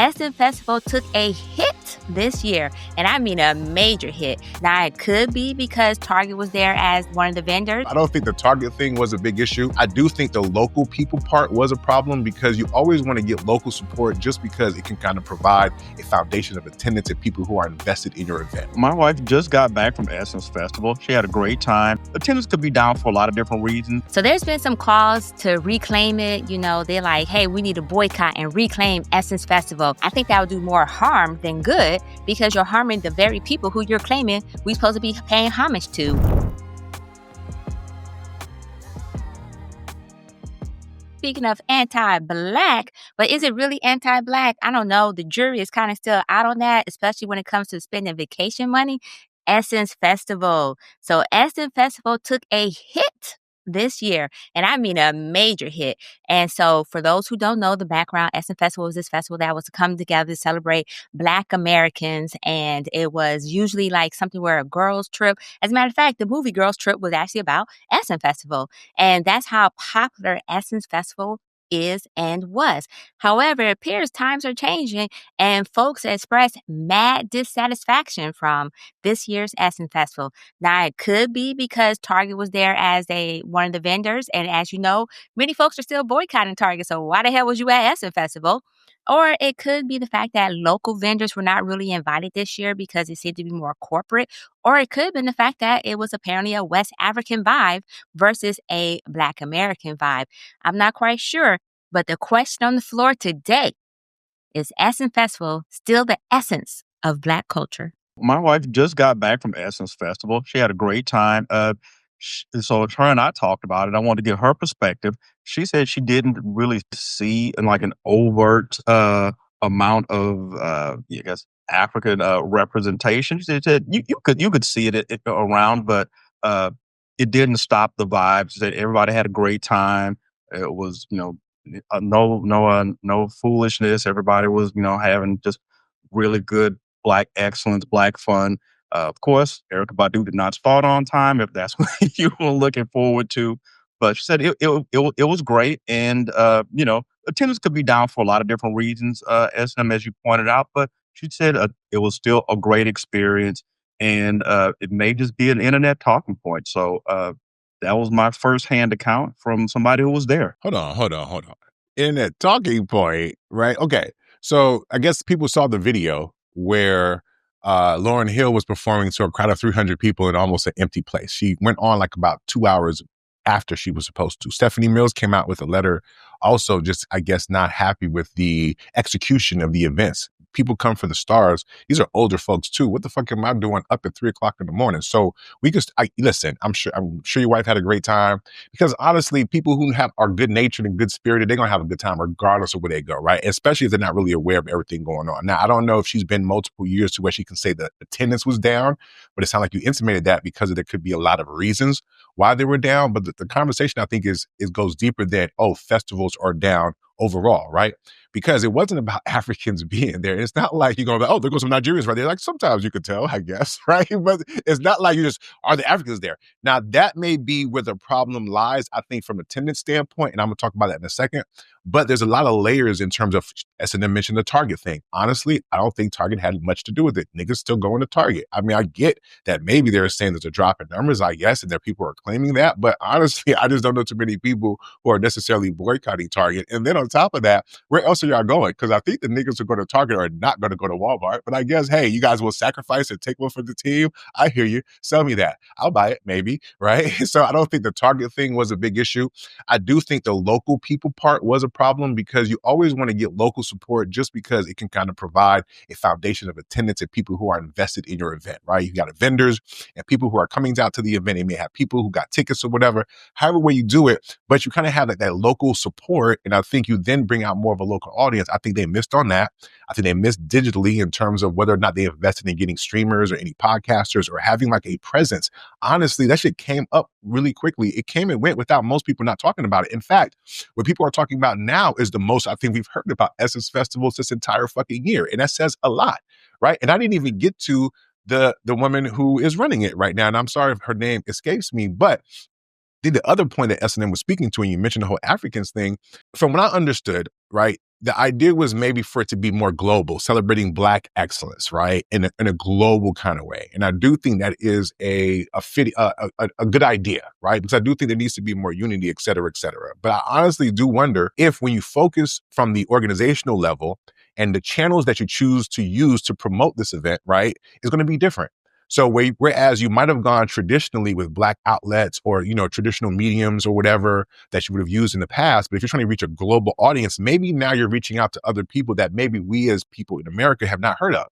Essence Festival took a hit this year, and I mean a major hit. Now, it could be because Target was there as one of the vendors. I don't think the Target thing was a big issue. I do think the local people part was a problem because you always want to get local support just because it can kind of provide a foundation of attendance and people who are invested in your event. My wife just got back from Essence Festival. She had a great time. Attendance could be down for a lot of different reasons. So there's been some calls to reclaim it. You know, they're like, hey, we need to boycott and reclaim Essence Festival. I think that would do more harm than good because you're harming the very people who you're claiming we're supposed to be paying homage to. Speaking of anti-Black, but is it really anti-Black? I don't know. The jury is kind of still out on that, especially when it comes to spending vacation money. Essence Festival. So Essence Festival took a hit this year, and I mean a major hit. And so for those who don't know the background, Essence Festival was this festival that was to come together to celebrate Black Americans, and it was usually like something where a girls trip. As a matter of fact, the movie Girls Trip was actually about Essence Festival, and that's how popular Essence Festival is and was. However, it appears times are changing and folks express mad dissatisfaction from this year's Essence Festival. Now, it could be because Target was there as one of the vendors, and as you know, many folks are still boycotting Target, so why the hell was you at Essence Festival? Or it could be the fact that local vendors were not really invited this year because it seemed to be more corporate. Or it could have been the fact that it was apparently a West African vibe versus a Black American vibe. I'm not quite sure, but the question on the floor today is Essence Festival still the essence of Black culture? My wife just got back from Essence Festival. She had a great time. So her and I talked about it. I wanted to get her perspective. She said she didn't really see like an overt amount of, I guess, African representation. She said you could see it around, but it didn't stop the vibes. She said everybody had a great time. It was, no foolishness. Everybody was, having just really good Black excellence, Black fun. Of course, Erykah Badu did not start on time, if that's what you were looking forward to. But she said it was great, and attendance could be down for a lot of different reasons, as you pointed out. But she said it was still a great experience, and it may just be an internet talking point. So that was my firsthand account from somebody who was there. Hold on. Internet talking point, right? Okay, so I guess people saw the video where Lauryn Hill was performing to a crowd of 300 people in almost an empty place. She went on like about 2 hours after she was supposed to. Stephanie Mills came out with a letter also just, I guess, not happy with the execution of the events. People come for the stars. These are older folks too. What the fuck am I doing up at 3 o'clock in the morning? So we just, listen, I'm sure your wife had a great time because honestly, people who are good natured and good spirited, they're going to have a good time regardless of where they go, right? Especially if they're not really aware of everything going on. Now, I don't know if she's been multiple years to where she can say the attendance was down, but it sounded like you intimated that because there could be a lot of reasons why they were down. But the conversation, I think, goes deeper than, festivals are down overall, right? Because it wasn't about Africans being there. It's not like you're going to, there goes some Nigerians right there. Like sometimes you could tell, I guess, right? But it's not like are the Africans there? Now that may be where the problem lies, I think, from an attendance standpoint, and I'm going to talk about that in a second. But there's a lot of layers in terms of, S&M mentioned the Target thing. Honestly, I don't think Target had much to do with it. Niggas still going to Target. I mean, I get that maybe they're saying there's a drop in numbers, I guess, and there people are claiming that. But honestly, I just don't know too many people who are necessarily boycotting Target. And then on top of that, where else are y'all going? Because I think the niggas who go to Target are not going to go to Walmart. But I guess, hey, you guys will sacrifice and take one for the team. I hear you. Sell me that. I'll buy it, maybe, right? So I don't think the Target thing was a big issue. I do think the local people part was a problem because you always want to get local support just because it can kind of provide a foundation of attendance and people who are invested in your event, right? You got vendors and people who are coming out to the event. They may have people who got tickets or whatever, however way you do it, but you kind of have that local support. And I think you then bring out more of a local audience. I think they missed on that. I think they missed digitally in terms of whether or not they invested in getting streamers or any podcasters or having like a presence. Honestly, that shit came up really quickly. It came and went without most people not talking about it. In fact, what people are talking about now is the most I think we've heard about Essence Festivals this entire fucking year. And that says a lot, right? And I didn't even get to the woman who is running it right now. And I'm sorry if her name escapes me, but think the other point that S&M was speaking to, and you mentioned the whole Africans thing, from what I understood, right, the idea was maybe for it to be more global, celebrating Black excellence, right, in a global kind of way. And I do think that is a good idea, right, because I do think there needs to be more unity, et cetera, et cetera. But I honestly do wonder if when you focus from the organizational level and the channels that you choose to use to promote this event, right, is going to be different. So whereas you might have gone traditionally with Black outlets or, traditional mediums or whatever that you would have used in the past, but if you're trying to reach a global audience, maybe now you're reaching out to other people that maybe we as people in America have not heard of.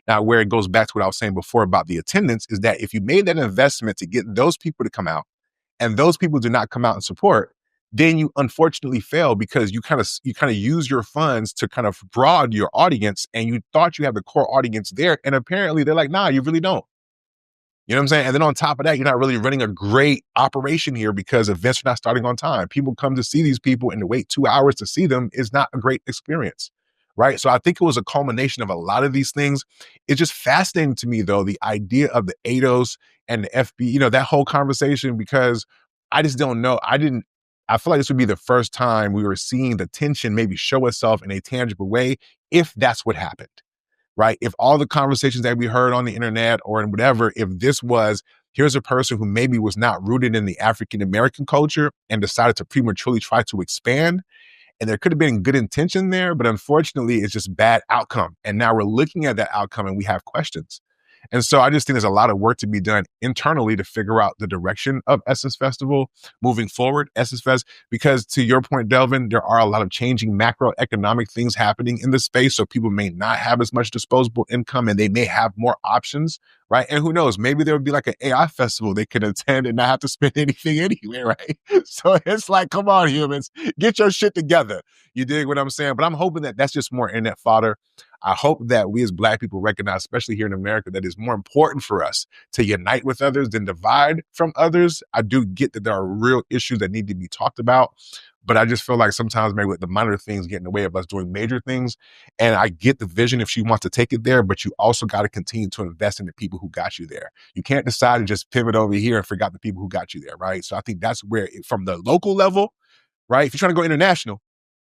Now, where it goes back to what I was saying before about the attendance is that if you made that investment to get those people to come out and those people do not come out and support, then you unfortunately fail because you kind of use your funds to kind of broaden your audience and you thought you have the core audience there. And apparently they're like, nah, you really don't. You know what I'm saying? And then on top of that, you're not really running a great operation here because events are not starting on time. People come to see these people and to wait 2 hours to see them is not a great experience, right? So I think it was a culmination of a lot of these things. It's just fascinating to me, though, the idea of the ADOS and the FB, that whole conversation, because I just don't know. I feel like this would be the first time we were seeing the tension maybe show itself in a tangible way, if that's what happened. Right? If all the conversations that we heard on the internet or in whatever, if this was, here's a person who maybe was not rooted in the African-American culture and decided to prematurely try to expand, and there could have been good intention there, but unfortunately it's just bad outcome. And now we're looking at that outcome and we have questions. And so I just think there's a lot of work to be done internally to figure out the direction of Essence Festival moving forward, Essence Fest, because to your point, Delvin, there are a lot of changing macroeconomic things happening in the space. So people may not have as much disposable income and they may have more options, right? And who knows, maybe there would be like an AI festival they could attend and not have to spend anything anyway, right? So it's like, come on, humans, get your shit together. You dig what I'm saying? But I'm hoping that that's just more internet fodder. I hope that we as Black people recognize, especially here in America, that it's more important for us to unite with others than divide from others. I do get that there are real issues that need to be talked about, but I just feel like sometimes maybe the minor things get in the way of us doing major things. And I get the vision if she wants to take it there, but you also got to continue to invest in the people who got you there. You can't decide to just pivot over here and forget the people who got you there, right? So I think that's where, from the local level, right? If you're trying to go international,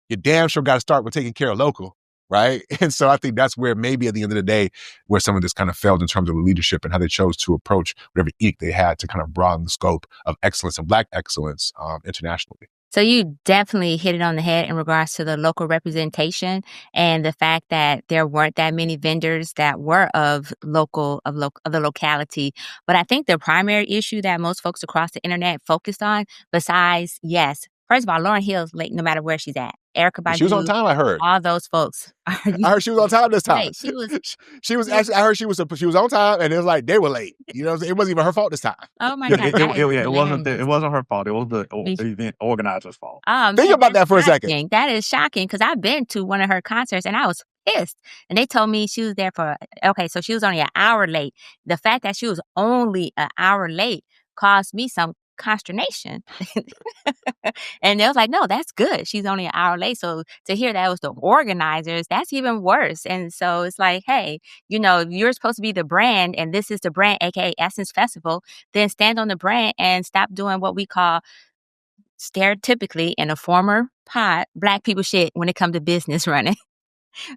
you damn sure got to start with taking care of local, right? And so I think that's where maybe at the end of the day, where some of this kind of failed in terms of the leadership and how they chose to approach whatever edict they had to kind of broaden the scope of excellence and Black excellence internationally. So you definitely hit it on the head in regards to the local representation and the fact that there weren't that many vendors that were of the locality. But I think the primary issue that most folks across the internet focused on, besides, yes, first of all, Lauryn Hill's late no matter where she's at. Erykah Badu, she was on time, I heard. All those folks. I heard she was on time this time. She was actually, I heard she was on time, and it was like they were late. You know what I'm saying? It wasn't even her fault this time. Oh my God. It wasn't her fault. It was the event organizer's fault. Think about that for a second. That is shocking because I've been to one of her concerts and I was pissed. And they told me she was there so she was only an hour late. The fact that she was only an hour late caused me some consternation. And they was like, no, that's good. She's only an hour late. So to hear that was the organizers, that's even worse. And so it's like, hey, you're supposed to be the brand and this is the brand, aka Essence Festival, then stand on the brand and stop doing what we call stereotypically in a former pod, Black people shit when it comes to business running.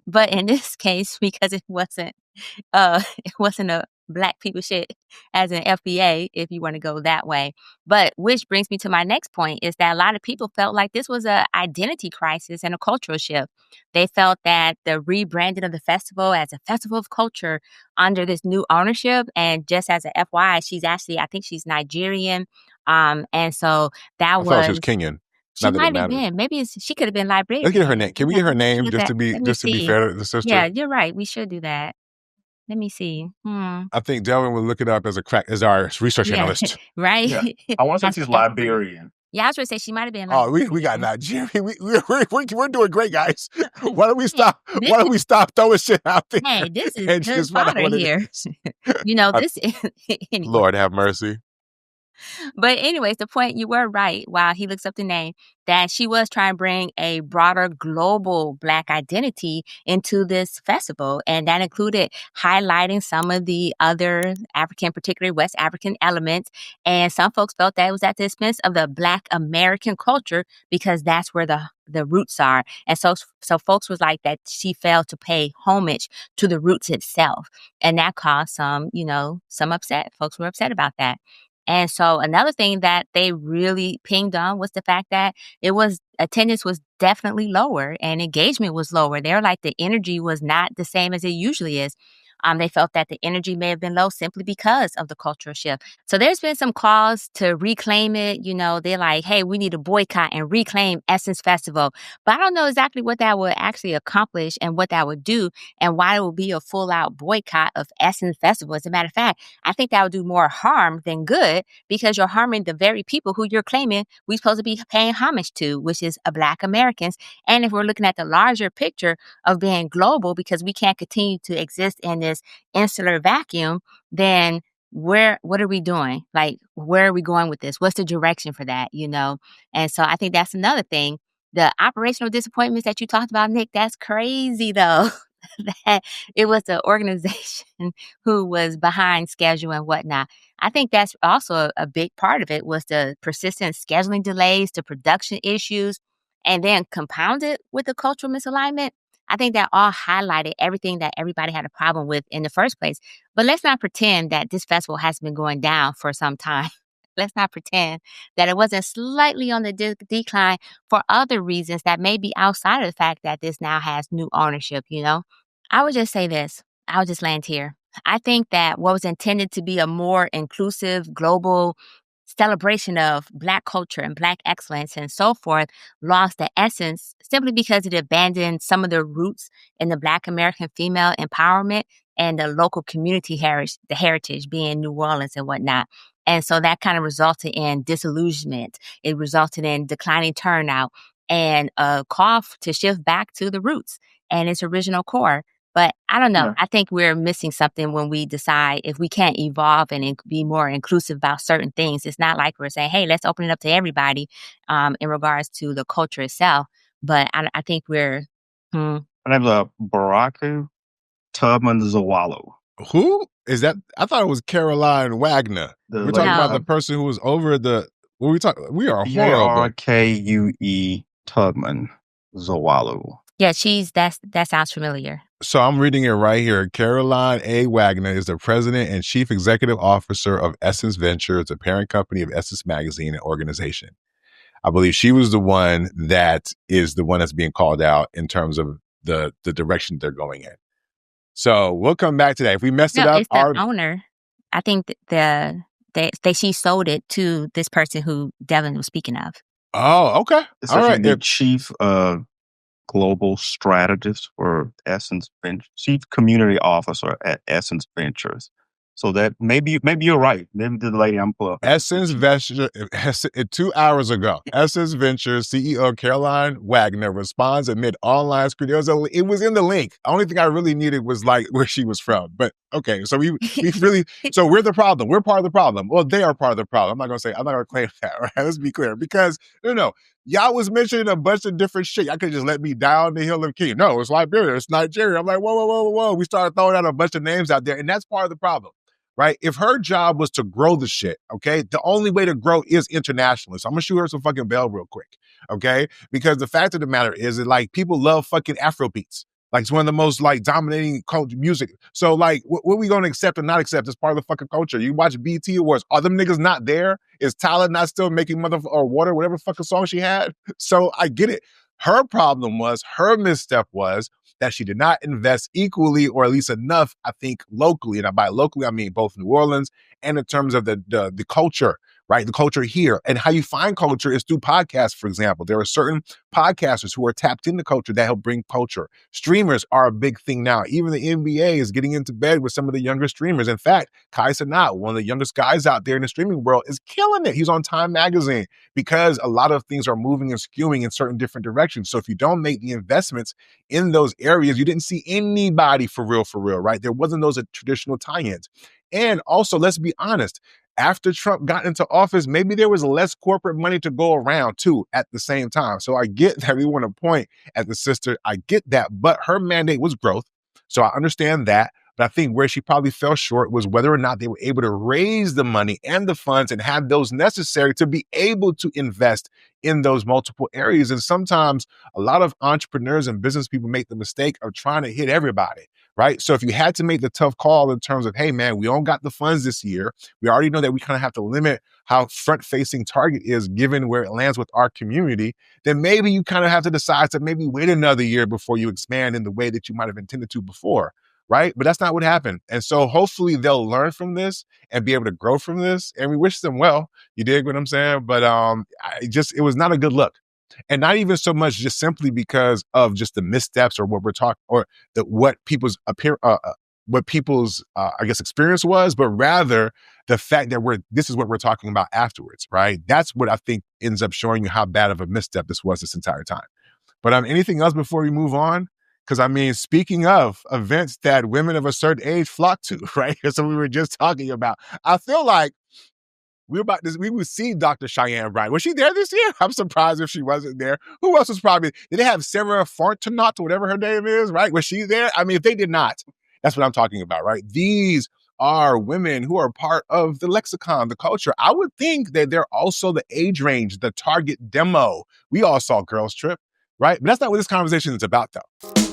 But in this case, because it wasn't a Black people shit as an FBA, if you want to go that way. But which brings me to my next point is that a lot of people felt like this was an identity crisis and a cultural shift. They felt that the rebranding of the festival as a festival of culture under this new ownership, and just as a FYI, I think she's Nigerian. And so I thought she was Kenyan. She might have been. Maybe she could have been Liberian. Let's get her name. Can we get her name just to be fair to the sister? Yeah, you're right. We should do that. Let me see. I think Delvin will look it up as our research analyst. Right? Yeah. I want to say she's Liberian. Yeah, I was going to say she might have been. Oh, we got Nigeria. We're doing great, guys. Why don't we stop? Why don't we stop throwing shit out there? Hey, this is good fodder here. This. Lord have mercy. But anyways, the point, you were right while he looks up the name, that she was trying to bring a broader global Black identity into this festival. And that included highlighting some of the other African, particularly West African elements. And some folks felt that it was at the expense of the Black American culture because that's where the roots are. And so folks was like that she failed to pay homage to the roots itself. And that caused some upset. Folks were upset about that. And so another thing that they really pinged on was the fact that attendance was definitely lower and engagement was lower. They're like the energy was not the same as it usually is. They felt that the energy may have been low simply because of the cultural shift. So there's been some calls to reclaim it. They're like, hey, we need to boycott and reclaim Essence Festival. But I don't know exactly what that would actually accomplish and what that would do and why it would be a full out boycott of Essence Festival. As a matter of fact, I think that would do more harm than good because you're harming the very people who you're claiming we're supposed to be paying homage to, which is Black Americans. And if we're looking at the larger picture of being global, because we can't continue to exist in this insular vacuum, then what are we doing? Like, where are we going with this? What's the direction for that? And so I think that's another thing. The operational disappointments that you talked about, Nick, that's crazy though. That it was the organization who was behind schedule and whatnot. I think that's also a big part of it was the persistent scheduling delays, the production issues, and then compounded with the cultural misalignment. I think that all highlighted everything that everybody had a problem with in the first place. But let's not pretend that this festival has been going down for some time. Let's not pretend that it wasn't slightly on the decline for other reasons that may be outside of the fact that this now has new ownership. I would just say this. I'll just land here. I think that what was intended to be a more inclusive global celebration of Black culture and Black excellence and so forth lost the essence simply because it abandoned some of the roots in the Black American female empowerment and the local community heritage, the heritage being New Orleans and whatnot. And so that kind of resulted in disillusionment. It resulted in declining turnout and a call to shift back to the roots and its original core. But I don't know. Yeah. I think we're missing something when we decide if we can't evolve and be more inclusive about certain things. It's not like we're saying, hey, let's open it up to everybody in regards to the culture itself. But I think we're, My name's Baraku Tubman Zawalo. Who is that? I thought it was Caroline Wagner. The We're talking No. about the person who was over the. What we talking? We are horrible. Barkue Tubman Zawalo. Yeah, that sounds familiar. So I'm reading it right here. Caroline A. Wagner is the president and chief executive officer of Essence Ventures, the parent company of Essence Magazine and organization. I believe she was the one that's being called out in terms of the direction they're going in. So we'll come back to that. If we messed it No, up, it's the owner. I think she sold it to this person who Devin was speaking of. Oh, okay. It's All actually right. the chief global strategist for Essence Ventures, chief community officer at Essence Ventures. So that maybe you're right. Maybe the lady I'm pulling up. Essence Ventures, 2 hours ago, Essence Ventures CEO Caroline Wagner responds amid online scrutiny. It was in the link. The only thing I really needed was like where she was from. But okay, so we really, so we're the problem. We're part of the problem. Well, they are part of the problem. I'm not going to claim that, right? Let's be clear, because y'all was mentioning a bunch of different shit. Y'all could just let me down the hill of King. No, it's Liberia, it's Nigeria. I'm like, whoa. We started throwing out a bunch of names out there, and that's part of the problem. Right? If her job was to grow the shit, okay, the only way to grow is internationally. So I'm gonna shoot her some fucking bell real quick, okay? Because the fact of the matter is that like people love fucking Afro beats. Like it's one of the most like dominating culture music. So like what we gonna accept and not accept is part of the fucking culture. You watch BT Awards, are them niggas not there? Is Tyler not still making or Water, whatever fucking song she had? So I get it. Her misstep was that she did not invest equally or at least enough, I think, locally. And by locally, I mean both New Orleans and in terms of the culture, right? The culture here. And how you find culture is through podcasts, for example. There are certain podcasters who are tapped into culture that help bring culture. Streamers are a big thing now. Even the NBA is getting into bed with some of the younger streamers. In fact, Kai Cenat, one of the youngest guys out there in the streaming world, is killing it. He's on Time Magazine because a lot of things are moving and skewing in certain different directions. So if you don't make the investments in those areas, you didn't see anybody for real, right? There wasn't those traditional tie-ins. And also, let's be honest, after Trump got into office, maybe there was less corporate money to go around too at the same time. So I get that we want to point at the sister. I get that, but her mandate was growth. So I understand that. But I think where she probably fell short was whether or not they were able to raise the money and the funds and have those necessary to be able to invest in those multiple areas. And sometimes a lot of entrepreneurs and business people make the mistake of trying to hit everybody, right? So if you had to make the tough call in terms of, hey, man, we don't got the funds this year. We already know that we kind of have to limit how front-facing Target is given where it lands with our community, then maybe you kind of have to decide to maybe wait another year before you expand in the way that you might have intended to before. Right? But that's not what happened. And so hopefully they'll learn from this and be able to grow from this. And we wish them well. You dig what I'm saying? But it was not a good look. And not even so much just simply because of just the missteps or what we're talking or what people's I guess experience was, but rather the fact that this is what we're talking about afterwards, right? That's what I think ends up showing you how bad of a misstep this was this entire time. But anything else before we move on? Because I mean, speaking of events that women of a certain age flock to, right? So we were just talking about. I feel like we would see Dr. Cheyenne Bryan. Was she there this year? I'm surprised if she wasn't there. Who else was probably? Did they have Sarah Fortunat, whatever her name is, right? Was she there? I mean, if they did not, that's what I'm talking about, right? These are women who are part of the lexicon, the culture. I would think that they're also the age range, the target demo. We all saw Girls Trip, right? But that's not what this conversation is about, though.